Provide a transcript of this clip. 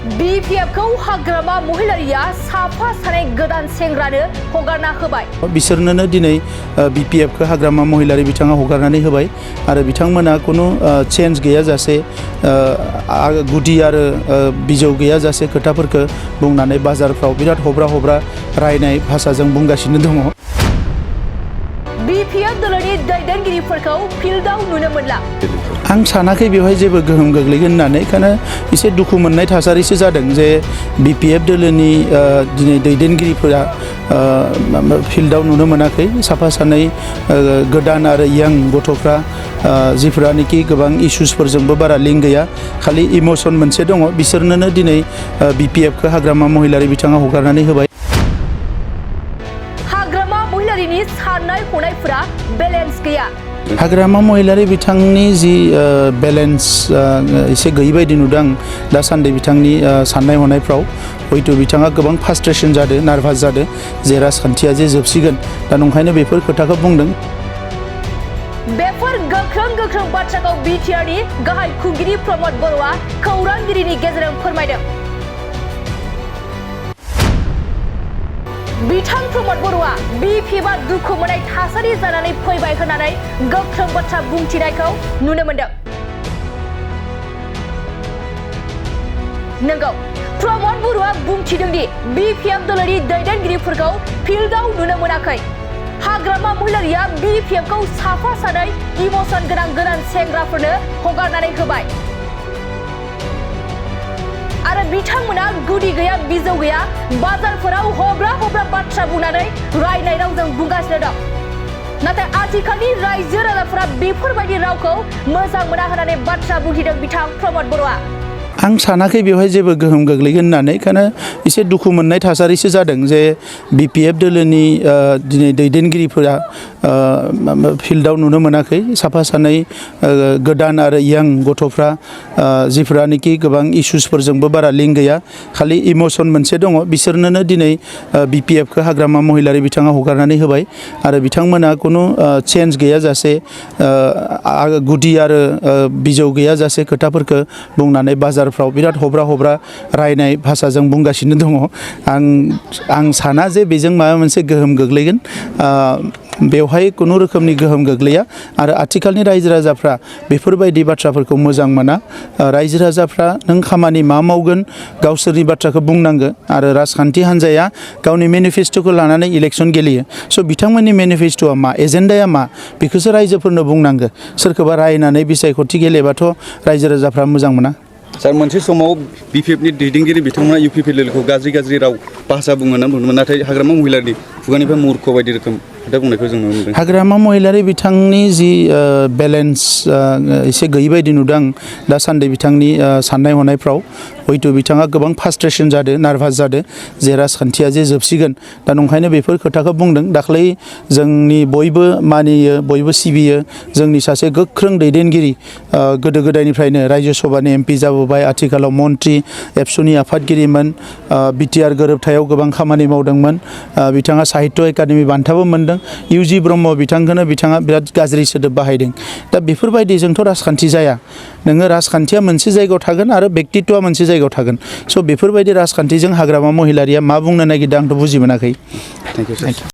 BPF खौ हाग्रामा महिलारिया साफा सानै गोदान सेंग्रानो हगारना होबाय। बिसोरनो दिनै BPF खौ हाग्रामा महिलारि बिथाङा हगारनानै होबाय आरो बिथांमोना कुनु चेन्ज गैयाजासे गुदि आरो बिजौ गैयाजासे खोथाफोरखौ बुंनानै बाजारफ्राव बिराद हब्रा रायनाय भाषाजों बुंगासिनो दङ। BPF दलनि दैदेनगिरिफोरखौ फिल्डआव नुनो मोनला। आं सानाखै बेवहाय जेबो गोहोम गोग्लैगोन होननानै खाना एसे दुखु मोननाय थासारिसो जादों जे BPF दोलोनि दिनै दैदेनगिरिफोरा फिल्डआव नुनो मोनाखै। साफा सानै गोदान आरो यां गथ'फ्रा जिफोरानोखि गोबां इश्यूसफोरजोंबो बारा लिंक गैया, खालि इमोशन मोनसे दङ, बिसोरनो दिनै BPF खौ हाग्रामा महिलारि बिथाङा हगारनानै होबाय। हाग्रामा महिलारिनि साननाय हनायफोरा बेलेन्स गैया। हाग्रामा महिलारि बिथांनि जि बेलेन्स एसे गैयै बायदि नुदों दासान्दि बिथांनि साननाय हनायफ्राव। हयथ' बिथाङा गोबां फ्रास्ट्रेसन जादों, नार्भास जादों जे राजखान्थिया जे जोबसिगोन, दा नंखायनो बेफोर खोथाखौ बुंदों। बेफोर गोख्रों बाथ्राखौ बिटिआरनि गाहाय खुंगिरि प्रमद बर'आ खौरांगिरिनि गेजेरजों फोरमायदों। बिथां प्रमद बर'आ BPFआ दुखु मोननाय थासारि जानानै फैबाय होननानै गोख्रों बाथ्रा बुंथिनायखौ नुनो मोनदों। नंगौ, प्रमद बर'आ बुंथिदों दि BPF दलनि दैदेनगिरिफोरखौ फिल्डआव नुनो मोनाखै। हाग्रामा महिलारिया BPF खौ साफा सानै इमोशन गोनां सेंग्राफोरनो हगारनानै होबाय आरो बिथांमोना गुदि गैया बिजौ गैया बाजारफोराव हब्रा बाथ्रा बुंनानै रायनाय रावजों बुंगासिनो दं। नाथाय आथिखालनि रायजो राजाफोरा बेफोरबायदि रावखौ मोजां मोना होननानै बाथ्रा बुंथिदों बिथां प्रमद बर'आ। आं सानाखै बेवहाय जेबो गोहोम गोग्लैगोन होननानै खाना एसे दुखु मोननाय थासारिसो जादों जे BPF दोलोनि दिनै दैदेनगिरिफोरा फिल्डआव नुनो मोनाखै। साफा सानै गोदान आरो यां गथ'फ्रा जिफोरानोखि गोबां इश्यूसफोरजोंबो बारा लिंक गैया, खालि इमोशन मोनसे दङ, बिसोरनो दिनै BPF खौ हाग्रामा महिलारि बिथाङा हगारनानै होबाय आरो बिथांमोना कुनु चेन्ज गैयाजासे गुदि आरो बिजौ गैयाजासे खोथाफोरखौ बुंनानै बाजारफ्राव बिराद हब्रा रायनाय भाषाजों बुंगासिनो दङ। आं साना जे बेजों माबा मोनसे गोहोम गोग्लैगोन। बेवहाय कुनु रोखोमनि गोहोम गोग्लैया आरो आथिखालनि रायजो राजाफ्रा बेफोरबायदि बाथ्राफोरखौ मोजां मोना। रायजो राजाफ्रा नों खामानि मा मावगोन गावसोरनि बाथ्राखौ बुंनांगो आरो राजखान्थि हान्जाया गावनि मेनिफेस्ट'खौ लानानै इलेक्सन गेलेयो। स' बिथांमोननि मेनिफेस्ट'आ मा, एजेन्डाया मा, बेखौसो रायजोफोरनो बुंनांगो। सोरखौबा रायनानै बिसायख'थि गेलेबाथ' रायजो राजाफ्रा मोजां मोना। सार, मोनसे समाव BPFनि दैदेनगिरि बिथांमोना UPPLखौ गाज्रि राव भाषा बुङो ना बुङोमोन, नाथाय हाग्रामा महिलारि खुगानिफ्राय मूर्ख बायदि रोखोम खोथा बुंनायखौ जों नुनो मोनदों। हाग्रामा महिलारि बिथांनि जि बेलेन्स एसे गैयै बायदि नुदों दासान्दि बिथांनि साननाय हनायफ्राव। हयथ' बिथाङा गोबां फ्रास्ट्रेसन जादों, नार्भास जादों जे राजखान्थिया जे जोबसिगोन, दा नंखायनो बेफोर खोथाखौ बुंदों। दाख्लै जोंनि बयबो मानियो, बयबो सिबियो जोंनि सासे गोख्रों दैदेनगिरि, गोदो गोदायनिफ्रायनो रायजो सभानि MP जाबोबाय, आथिखालाव मन्त्रि, एबसुनि आफादगिरिमोन, BTR गोरोबथायाव गोबां खामानि मावदोंमोन। बिथाङा साहित्य एकाडेमि बान्थाबो मोनदों। UG ब्रह्म बिथाङा बिराद गाज्रि सोदोब बाहायदों। दा बेफोरबायदिजोंथ' राजखान्थि जाया। नोङो राजखान्थिया मोनसे जायगायाव थागोन आरो व्यक्तित्वआ मोनसे जायगायाव थागोन। स' बेफोरबायदि राजखान्थिजों हाग्रामा महिलारिया मा बुंनो नागिरदों आंथ' बुजि मोनाखै। Thank you.